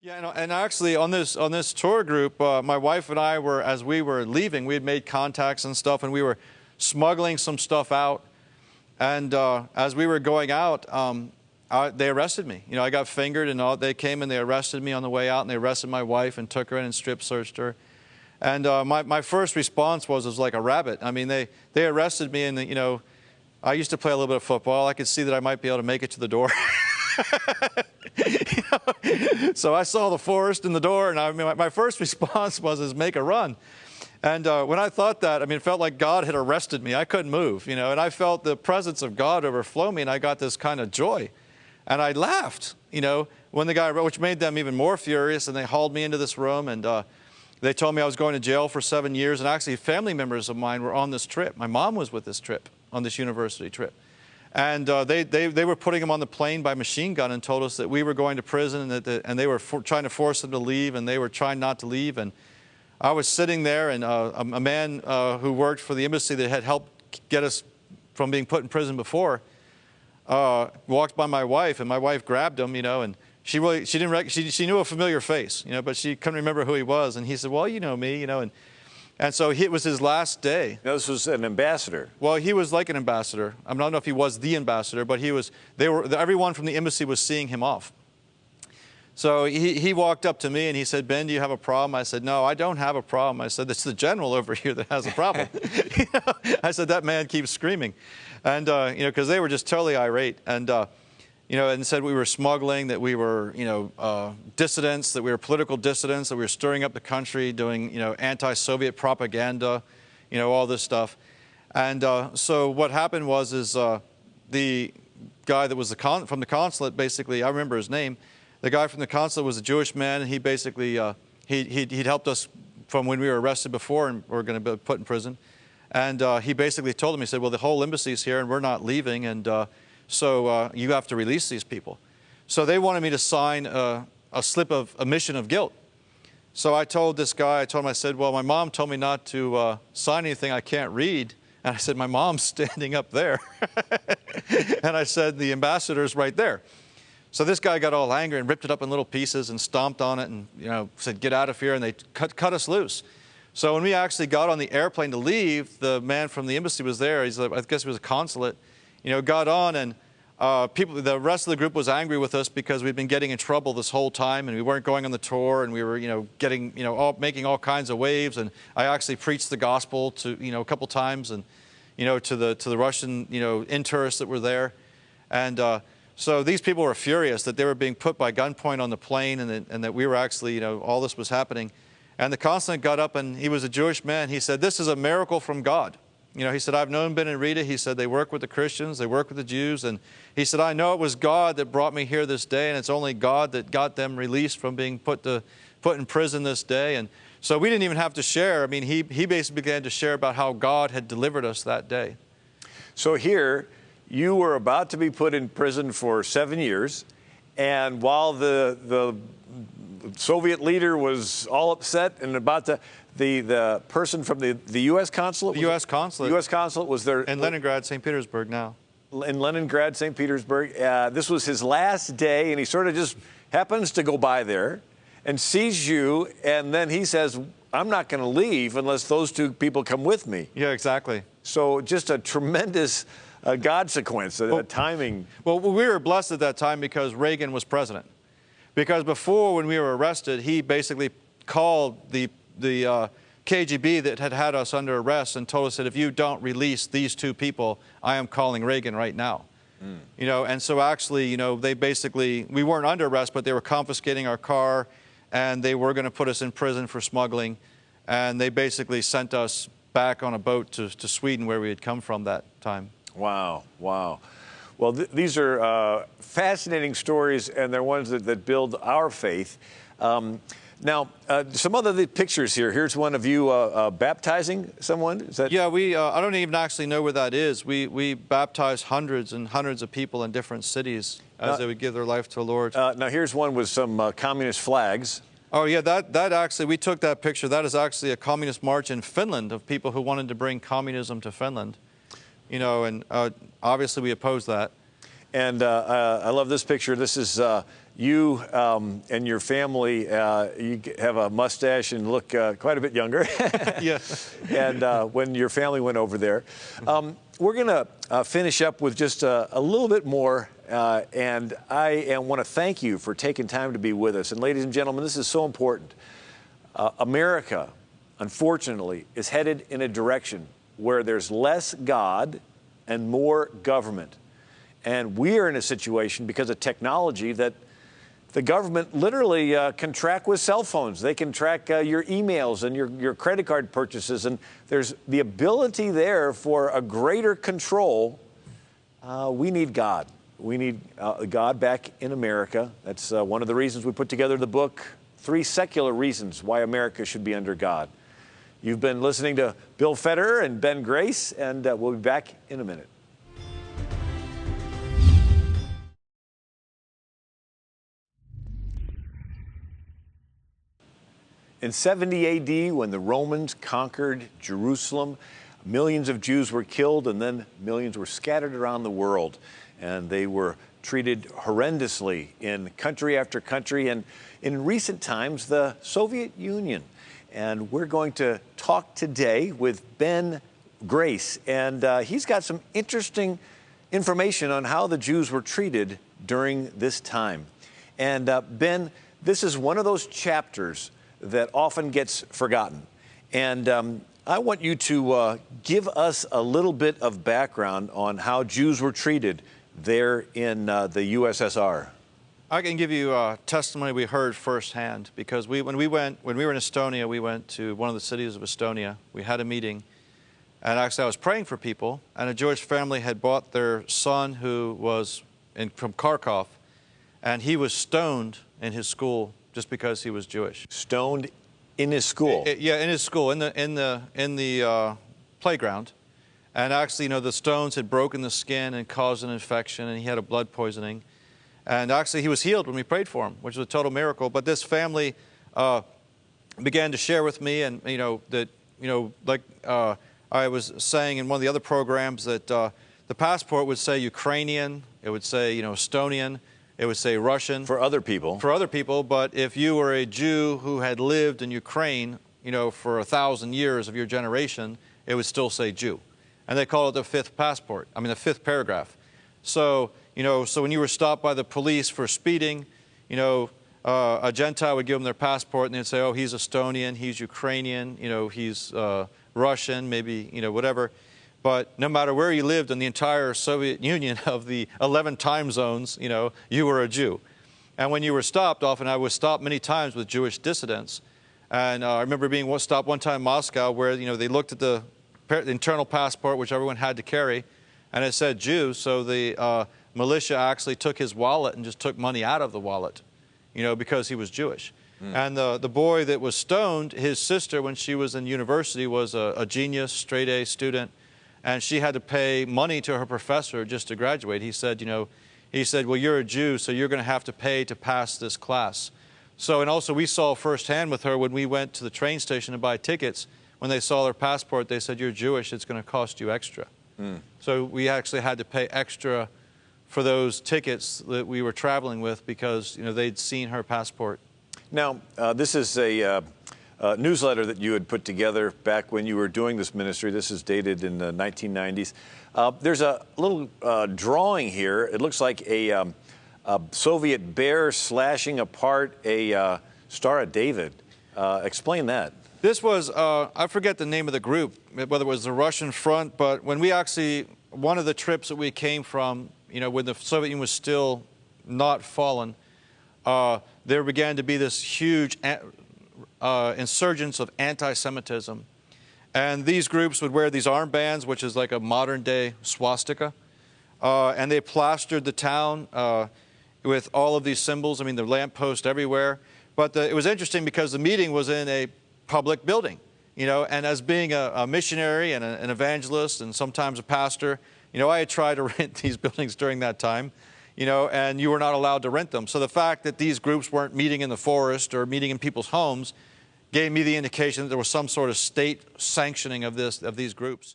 Yeah, and actually on this tour group, my wife and I were, as we were leaving, we had made contacts and stuff, and we were smuggling some stuff out. And as we were going out, they arrested me. I got fingered, and they came and they arrested me on the way out, and they arrested my wife and took her in and strip searched her. And my first response was like a rabbit. I mean, they arrested me, and I used to play a little bit of football. I could see that I might be able to make it to the door. So I saw the forest and the door, and my first response was make a run. And when I thought that, it felt like God had arrested me. I couldn't move, and I felt the presence of God overflow me, and I got this kind of joy. And I laughed, when the guy, which made them even more furious, and they hauled me into this room, and they told me I was going to jail for 7 years, and actually family members of mine were on this trip. My mom was with this trip, on this university trip. And they were putting him on the plane by machine gun and told us that we were going to prison, and they were trying to force them to leave, and they were trying not to leave. And I was sitting there, and a man who worked for the embassy that had helped get us from being put in prison before walked by my wife, and my wife grabbed him, and she knew a familiar face, but she couldn't remember who he was. And he said, "Well, you know me, And so it was his last day. Now, this was an ambassador. Well, he was like an ambassador. I don't know if he was the ambassador, but everyone from the embassy was seeing him off. So he walked up to me and he said, "Ben, do you have a problem?" I said, "No, I don't have a problem." I said, "It's the general over here that has a problem." I said, "That man keeps screaming." And, because they were just totally irate. And, and said we were smuggling, that we were, dissidents, that we were political dissidents, that we were stirring up the country, doing, anti-Soviet propaganda, all this stuff. And so what happened was the guy that was from the consulate, basically, I remember his name. The guy from the consulate was a Jewish man, and he basically, he'd helped us from when we were arrested before and were going to be put in prison. And he basically told them, he said, "Well, the whole embassy's here, and we're not leaving, and so you have to release these people." So they wanted me to sign a slip of admission of guilt. So I told this guy, I said, "Well, my mom told me not to sign anything I can't read." And I said, "My mom's standing up there." And I said, "The ambassador's right there." So this guy got all angry and ripped it up in little pieces and stomped on it and, said, "Get out of here," and they cut us loose. So when we actually got on the airplane to leave, the man from the embassy was there. I guess he was a consulate. Got on, and the rest of the group was angry with us because we'd been getting in trouble this whole time, and we weren't going on the tour, and we were, making all kinds of waves. And I actually preached the gospel to, a couple times, and, to the Russian, in-tourists that were there. And so these people were furious that they were being put by gunpoint on the plane, and that we were actually, all this was happening. And the consulate got up, and he was a Jewish man. He said, "This is a miracle from God." He said, "I've known Ben and Rita." He said, "They work with the Christians, they work with the Jews." And he said, "I know it was God that brought me here this day, and it's only God that got them released from being put in prison this day." And so we didn't even have to share. He basically began to share about how God had delivered us that day. So here, you were about to be put in prison for 7 years, and while the Soviet leader was all upset and about to, the person from the U.S. consulate? The U.S. consulate. The U.S. consulate was there. In Leningrad, St. Petersburg now. In Leningrad, St. Petersburg. This was his last day, and he sort of just happens to go by there and sees you, and then he says, "I'm not going to leave unless those two people come with me." Yeah, exactly. So just a tremendous God sequence, a timing. Well, we were blessed at that time because Reagan was president. Because before, when we were arrested, he basically called the KGB that had us under arrest and told us that if you don't release these two people, I am calling Reagan right now. And so actually, they basically, we weren't under arrest, but they were confiscating our car, and they were going to put us in prison for smuggling. And they basically sent us back on a boat to Sweden, where we had come from that time. Wow, wow. Well, these are fascinating stories, and they're ones that build our faith. Now, some other pictures here. Here's one of you baptizing someone. Is that? Yeah, I don't even actually know where that is. We baptized hundreds and hundreds of people in different cities as they would give their life to the Lord. Now, here's one with some communist flags. Oh, yeah, that actually, we took that picture. That is actually a communist march in Finland of people who wanted to bring communism to Finland. And obviously we oppose that. And I love this picture. This is you and your family, you have a mustache and look quite a bit younger. Yeah. And when your family went over there. We're going to finish up with just a little bit more, and I want to thank you for taking time to be with us. And ladies and gentlemen, this is so important. America, unfortunately, is headed in a direction where there's less God and more government. And we are in a situation because of technology that the government literally can track with cell phones. They can track your emails and your credit card purchases. And there's the ability there for a greater control. We need God. We need God back in America. That's one of the reasons we put together the book, 3 Secular Reasons Why America Should Be Under God. You've been listening to Bill Federer and Ben Grace, and we'll be back in a minute. In 70 AD, when the Romans conquered Jerusalem, millions of Jews were killed, and then millions were scattered around the world. And they were treated horrendously in country after country, and in recent times, the Soviet Union. And we're going to talk today with Ben Grace, and he's got some interesting information on how the Jews were treated during this time. And Ben, this is one of those chapters that often gets forgotten. And I want you to give us a little bit of background on how Jews were treated there in the USSR. I can give you a testimony we heard firsthand, because when we were in Estonia, we went to one of the cities of Estonia. We had a meeting, and actually I was praying for people, and a Jewish family had bought their son who was from Kharkov, and he was stoned in his school just because he was Jewish. Stoned in his school? Yeah, in his school, in the playground. And actually, you know, the stones had broken the skin and caused an infection, and he had a blood poisoning. And actually, he was healed when we prayed for him, which was a total miracle. But this family began to share with me, and like I was saying in one of the other programs, that the passport would say Ukrainian, it would say Estonian, it would say Russian. For other people. For other people, but if you were a Jew who had lived in Ukraine, for 1,000 years of your generation, it would still say Jew. And they call it the 5th passport, the 5th paragraph. So, so when you were stopped by the police for speeding, a Gentile would give them their passport, and they'd say, oh, he's Estonian, he's Ukrainian, he's Russian, maybe, whatever. But no matter where you lived in the entire Soviet Union of the 11 time zones, you were a Jew. And when you were stopped, often I was stopped many times with Jewish dissidents. And I remember being stopped one time in Moscow where, they looked at the internal passport, which everyone had to carry, and it said Jew. So the militia actually took his wallet and just took money out of the wallet, because he was Jewish. And the boy that was stoned, his sister, when she was in university, was a genius, straight A student. And she had to pay money to her professor just to graduate. He said, well, you're a Jew, so you're going to have to pay to pass this class. So, and also we saw firsthand with her when we went to the train station to buy tickets, when they saw her passport, they said, you're Jewish, it's going to cost you extra. So we actually had to pay extra for those tickets that we were traveling with because, they'd seen her passport. Now, this is a newsletter that you had put together back when you were doing this ministry. This is dated in the 1990s. There's a little drawing here. It looks like a Soviet bear slashing apart a Star of David. Explain that. This was, I forget the name of the group, whether it was the Russian front, but when we actually, one of the trips that we came from, when the Soviet Union was still not fallen, there began to be this huge insurgence of anti-Semitism. And these groups would wear these armbands, which is like a modern-day swastika, and they plastered the town with all of these symbols. The lampposts everywhere. But it was interesting because the meeting was in a public building, and as being a missionary and an evangelist and sometimes a pastor, I had tried to rent these buildings during that time, and you were not allowed to rent them. So the fact that these groups weren't meeting in the forest or meeting in people's homes gave me the indication that there was some sort of state sanctioning of these groups.